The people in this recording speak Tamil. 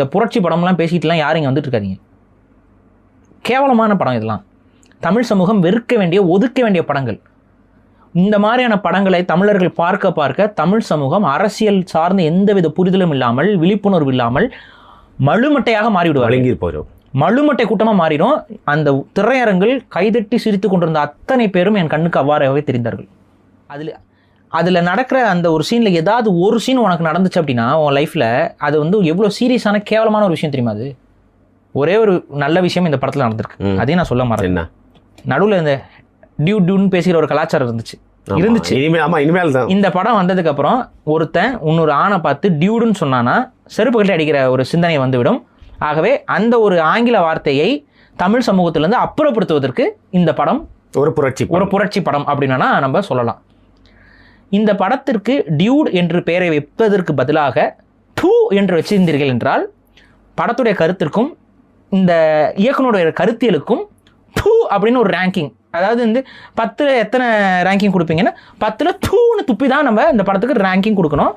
இந்த புரட்சி படம்லாம் பேசிட்டுலாம் யாரும் இங்கே வந்துட்டு இருக்காதீங்க. கேவலமான படம் இதெல்லாம். தமிழ் சமூகம் வெறுக்க வேண்டிய, ஒதுக்க வேண்டிய படங்கள். இந்த மாதிரியான படங்களை தமிழர்கள் பார்க்க பார்க்க தமிழ் சமூகம் அரசியல் சார்ந்த எந்தவித புரிதலும் இல்லாமல், விழிப்புணர்வு இல்லாமல் மழுமட்டையாக மாறிவிடுவார். மழுமட்டை கூட்டமாக மாறிடும். அந்த திரையரங்கில் கைதட்டி சிரித்து கொண்டிருந்த அத்தனை பேரும் என் கண்ணுக்கு அவ்வாறாகவே தெரிந்தார்கள். அதில் நடக்கிற அந்த ஒரு சீனில் ஏதாவது ஒரு சீன் உனக்கு நடந்துச்சு அப்படின்னா உன் லைஃப்பில் அது வந்து எவ்வளோ சீரியஸான கேவலமான ஒரு விஷயம் தெரியுமா? அது ஒரே ஒரு நல்ல விஷயம் இந்த படத்தில் நடந்திருக்கு, அதையும் நான் சொல்ல மாட்டேன். நடுவில் இந்த டியூன்னு பேசுகிற ஒரு கலாச்சாரம் இருந்துச்சு. இந்த படம் வந்ததுக்கு அப்புறம் ஒருத்தன் இன்னொரு ஆணை பார்த்து டியூடுன்னு சொன்னானா செருப்பு கட்டி அடிக்கிற ஒரு சிந்தனை வந்துவிடும். ஆகவே அந்த ஒரு ஆங்கில வார்த்தையை தமிழ் சமூகத்திலிருந்து அப்புறப்படுத்துவதற்கு இந்த படம் ஒரு புரட்சி படம் அப்படின்னா நம்ம சொல்லலாம். இந்த படத்திற்கு டியூட் என்று பெயரை வைப்பதற்கு பதிலாக டூ என்று வச்சிருந்தீர்கள் என்றால் படத்துடைய கருத்திற்கும் இந்த இயக்குனருடைய கருத்தியலுக்கும் டூ அப்படின்னு ஒரு ரேங்கிங், அதாவது வந்து 10 எத்தனை ரேங்கிங் கொடுப்பீங்கன்னா 10ல் 2ன்னு துப்பி தான் நம்ம இந்த படத்துக்கு ரேங்கிங் கொடுக்கணும்.